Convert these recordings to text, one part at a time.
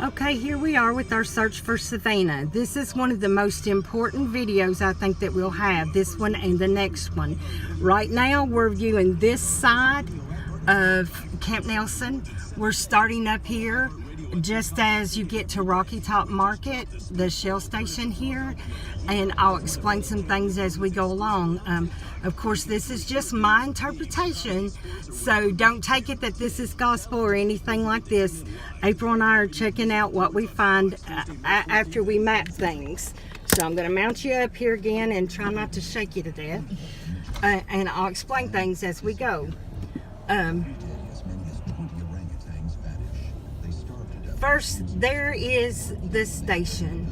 Okay, here we are with our search for Savannah. This is one of the most important videos I think that we'll have, this one and the next one. Right now we're viewing this side of Camp Nelson. We're starting up here just as you get to Rocky Top Market, the Shell station here, and I'll explain some things as we go along. Of course, this is just my interpretation, so don't take it that this is gospel or anything like this. April and I are checking out what we find after we map things. So I'm going to mount you up here again and try not to shake you to death, and I'll explain things as we go. First, there is the station.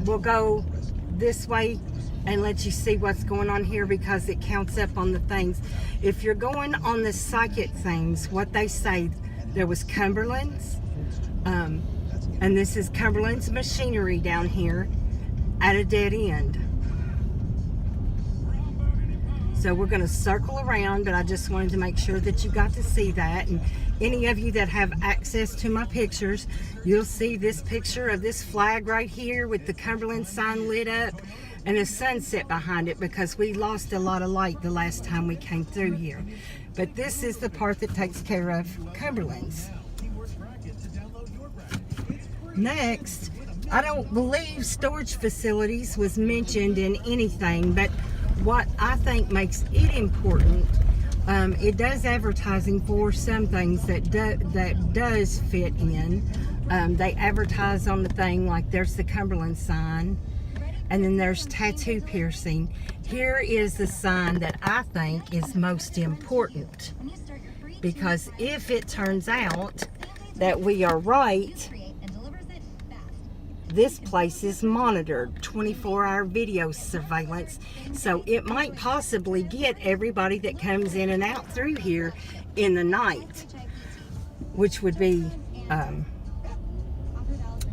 We'll go this way and let you see what's going on here because it counts up on the things. If you're going on the psychic things, what they say, there was Cumberland's, and this is Cumberland's machinery down here at a dead end. So we're going to circle around, but I just wanted to make sure that you got to see that. And any of you that have access to my pictures, you'll see this picture of this flag right here with the Cumberland sign lit up and a sunset behind it because we lost a lot of light the last time we came through here. But this is the part that takes care of Cumberland's. Next, I don't believe storage facilities was mentioned in anything, but what I think makes it important, it does advertising for some things that does fit in. They advertise on the thing like there's the Cumberland sign, and then there's tattoo piercing. Here is the sign that I think is most important, because if it turns out that we are right, this place is monitored, 24-hour video surveillance, so it might possibly get everybody that comes in and out through here in the night, which would be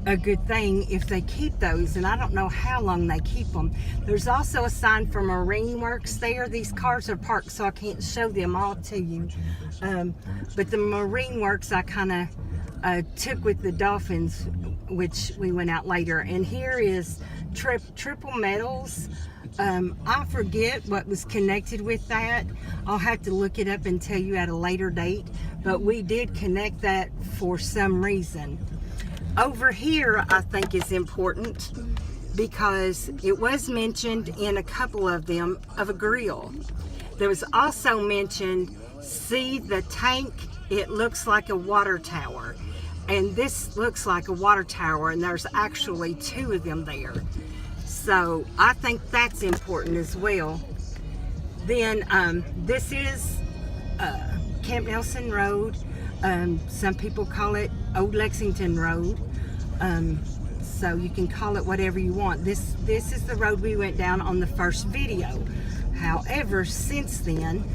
a good thing if they keep those, and I don't know how long they keep them. There's also a sign for Marine Works there. These cars are parked, so I can't show them all to you, but the Marine Works I kind of took with the Dolphins, which we went out later. And here is triple metals. I forget what was connected with that. I'll have to look it up and tell you at a later date, but we did connect that for some reason. Over here I think is important because it was mentioned in a couple of them of a grill. There was also mentioned, see the tank, it looks like a water tower. And this looks like a water tower, and there's actually two of them there. So I think that's important as well. Then this is Camp Nelson Road. Some people call it Old Lexington Road. So you can call it whatever you want. This is the road we went down on the first video. However, since then,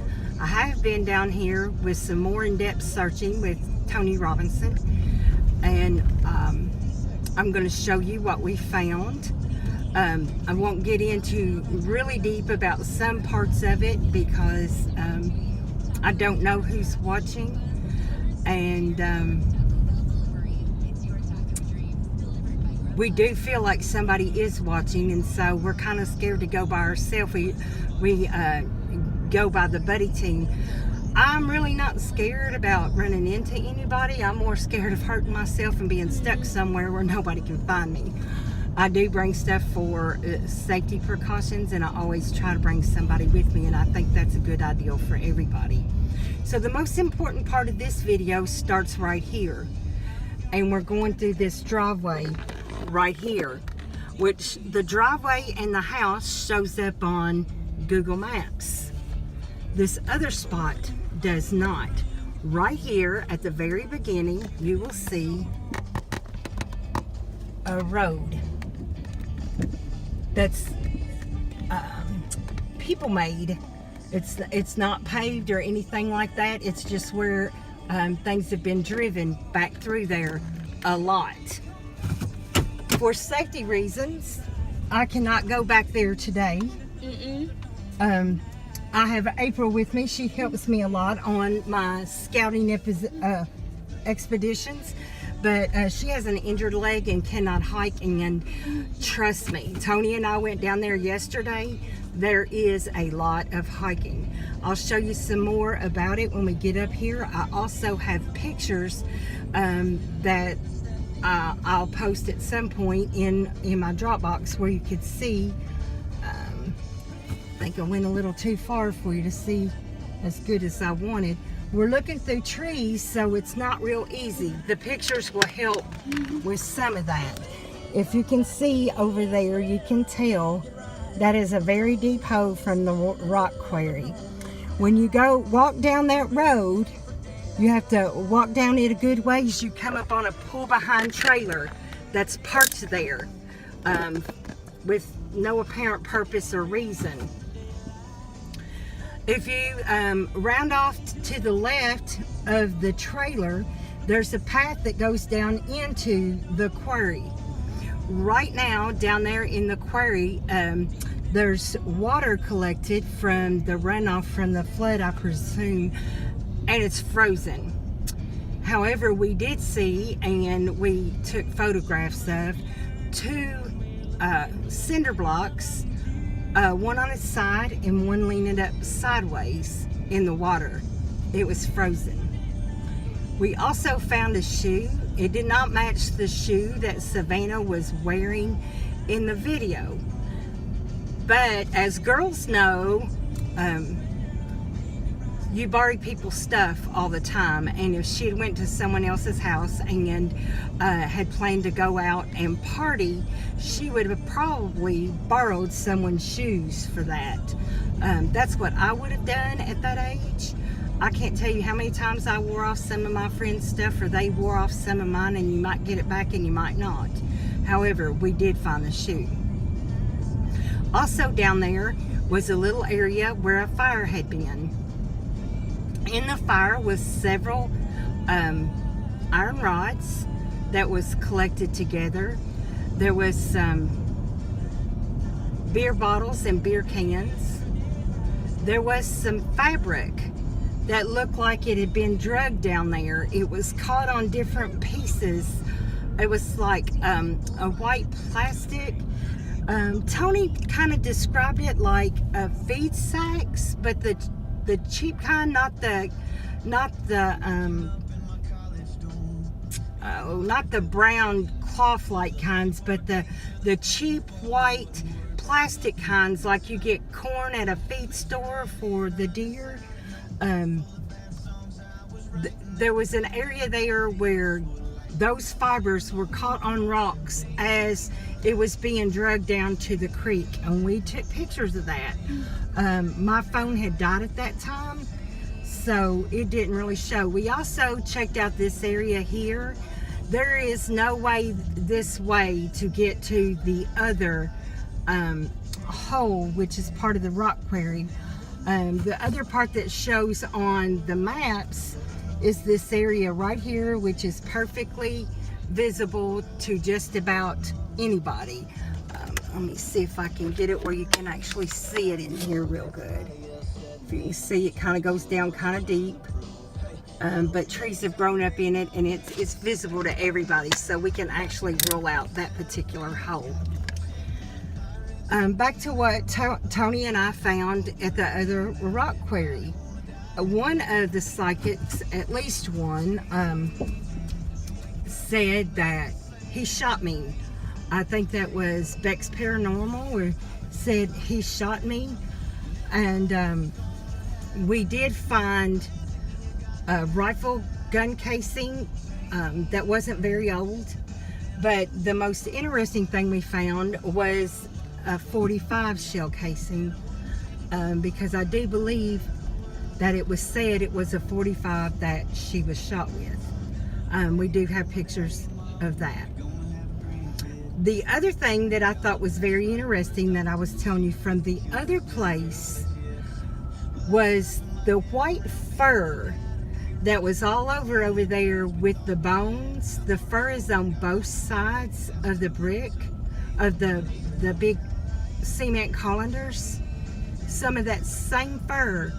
I have been down here with some more in-depth searching with Tony Robinson. And I'm going to show you what we found. I won't get into really deep about some parts of it because I don't know who's watching, and we do feel like somebody is watching, and so we're kind of scared to go by ourselves. We go by the buddy team. I'm really not scared about running into anybody. I'm more scared of hurting myself and being stuck somewhere where nobody can find me. I do bring stuff for safety precautions, and I always try to bring somebody with me, and I think that's a good idea for everybody. So the most important part of this video starts right here, and we're going through this driveway right here, which the driveway and the house shows up on Google Maps. This other spot does not. Right here at the very beginning, you will see a road that's people made. It's not paved or anything like that. It's just where things have been driven back through there a lot. For safety reasons, I cannot go back there today. I have April with me. She helps me a lot on my scouting expeditions, but she has an injured leg and cannot hike. And trust me, Tony and I went down there yesterday. There is a lot of hiking. I'll show you some more about it when we get up here. I also have pictures that I'll post at some point in my Dropbox where you could see. I think I went a little too far for you to see as good as I wanted. We're looking through trees, so it's not real easy. The pictures will help with some of that. If you can see over there, you can tell that is a very deep hole from the rock quarry. When you go walk down that road, you have to walk down it a good ways. You come up on a pull-behind trailer that's parked there with no apparent purpose or reason. If you round off to the left of the trailer, there's a path that goes down into the quarry. Right now, down there in the quarry, there's water collected from the runoff from the flood, I presume, and it's frozen. However, we did see, and we took photographs of, 2 cinder blocks, one on its side and one leaning up sideways in the water. It was frozen. We also found a shoe. It did not match the shoe that Savannah was wearing in the video. But as girls know, you borrow people's stuff all the time, and if she had went to someone else's house and had planned to go out and party, she would have probably borrowed someone's shoes for that. That's what I would have done at that age. I can't tell you how many times I wore off some of my friends' stuff, or they wore off some of mine, and you might get it back and you might not. However, we did find the shoe. Also down there was a little area where a fire had been. In the fire was several iron rods that was collected together. There was some beer bottles and beer cans. There was some fabric that looked like it had been drugged down there. It was caught on different pieces. It was like a white plastic. Tony kind of described it like feed sacks, but the cheap kind, not the brown cloth-like kinds, but the cheap white plastic kinds, like you get corn at a feed store for the deer. There was an area there where those fibers were caught on rocks as it was being dragged down to the creek, and we took pictures of that. My phone had died at that time, so it didn't really show. We also checked out this area here. There is no way this way to get to the other hole, which is part of the rock quarry. The other part that shows on the maps is this area right here, which is perfectly visible to just about anybody. Let me see if I can get it where you can actually see it in here real good. If you can see, it kind of goes down kind of deep, but trees have grown up in it, and it's visible to everybody, so we can actually rule out that particular hole. Back to what Tony and I found at the other rock quarry. One of the psychics, at least one, said that he shot me. I think that was Beck's Paranormal, where said he shot me. And we did find a rifle gun casing that wasn't very old. But the most interesting thing we found was a .45 shell casing, because I do believe that it was said it was a .45 that she was shot with. We do have pictures of that. The other thing that I thought was very interesting that I was telling you from the other place was the white fur that was all over there with the bones. The fur is on both sides of the brick, of the big cement colanders. Some of that same fur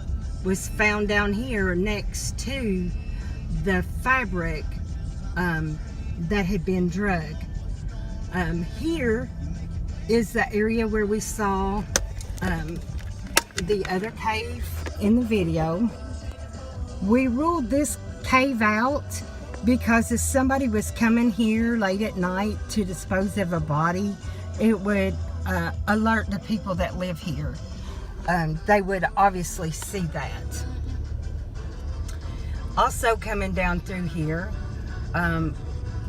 was found down here next to the fabric that had been drug. Here is the area where we saw the other cave in the video. We ruled this cave out because if somebody was coming here late at night to dispose of a body, it would alert the people that live here. They would obviously see that. Also coming down through here,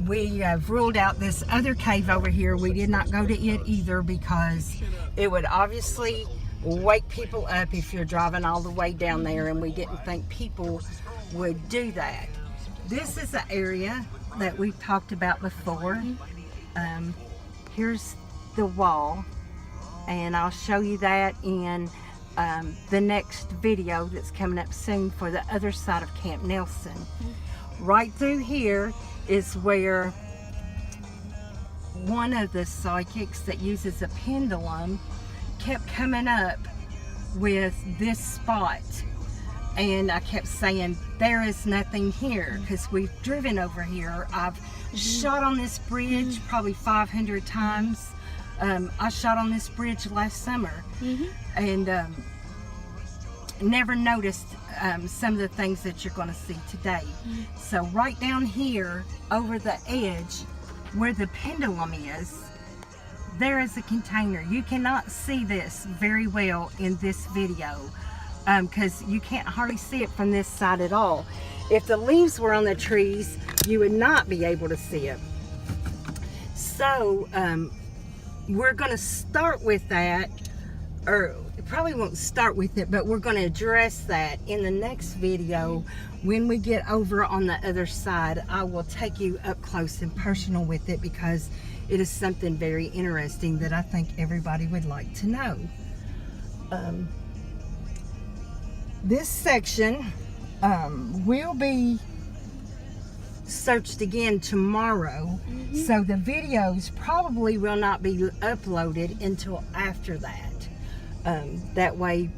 we have ruled out this other cave over here. We did not go to it either because it would obviously wake people up if you're driving all the way down there, and we didn't think people would do that. This is the area that we've talked about before. Here's the wall, and I'll show you that in the next video that's coming up soon for the other side of Camp Nelson. Right through here is where one of the psychics that uses a pendulum kept coming up with this spot, and I kept saying there is nothing here because we've driven over here. I've shot on this bridge probably 500 times. I shot on this bridge last summer and never noticed some of the things that you're going to see today. So right down here over the edge where the pendulum is, there is a container. You cannot see this very well in this video because you can't hardly see it from this side at all. If the leaves were on the trees, you would not be able to see it. So we're going to start with that, or probably won't start with it, but we're going to address that in the next video. When we get over on the other side, I will take you up close and personal with it because it is something very interesting that I think everybody would like to know. This section will be searched again tomorrow, so the videos probably will not be uploaded until after that. That way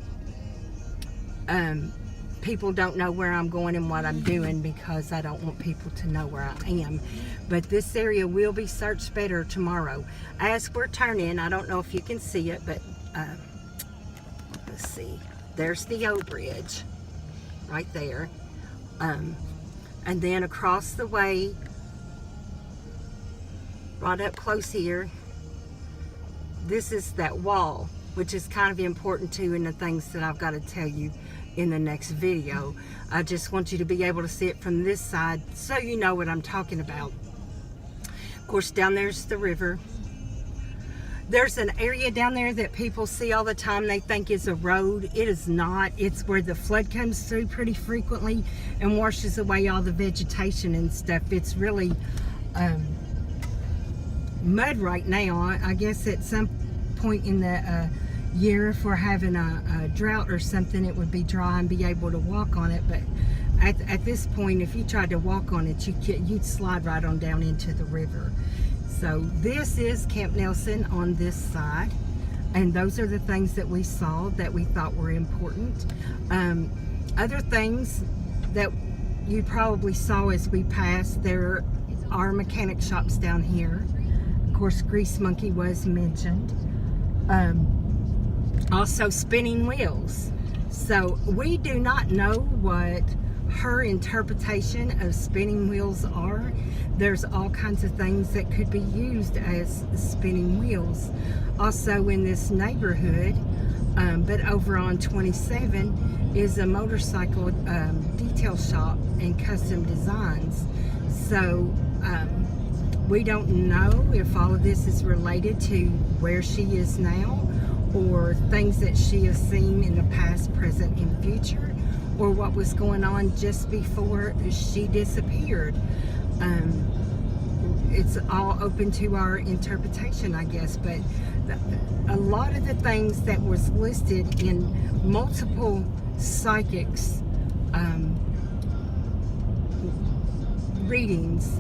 people don't know where I'm going and what I'm doing, because I don't want people to know where I am. But this area will be searched better tomorrow. As we're turning, I don't know if you can see it, but let's see. There's the old bridge right there. And then across the way, right up close here, this is that wall, which is kind of important too in the things that I've got to tell you in the next video. I just want you to be able to see it from this side so you know what I'm talking about. Of course, down there's the river. There's an area down there that people see all the time. They think is a road. It is not. It's where the flood comes through pretty frequently and washes away all the vegetation and stuff. It's really mud right now. I guess at some point in the year, if we're having a drought or something, it would be dry and be able to walk on it. But at this point, if you tried to walk on it, you'd slide right on down into the river. So this is Camp Nelson on this side, and those are the things that we saw that we thought were important. Other things that you probably saw as we passed, there are mechanic shops down here. Of course, Grease Monkey was mentioned. Also spinning wheels. So we do not know what her interpretation of spinning wheels are. There's all kinds of things that could be used as spinning wheels. Also in this neighborhood, but over on 27 is a motorcycle detail shop and custom designs. So we don't know if all of this is related to where she is now, or things that she has seen in the past, present, and future, or what was going on just before she disappeared. It's all open to our interpretation, I guess, but a lot of the things that was listed in multiple psychics readings,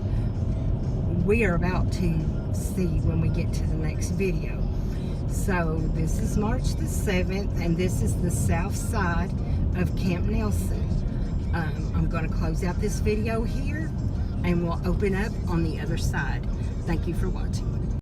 we are about to see when we get to the next video. So this is March the 7th, and this is the south side of Camp Nelson. I'm going to close out this video here, and we'll open up on the other side. Thank you for watching.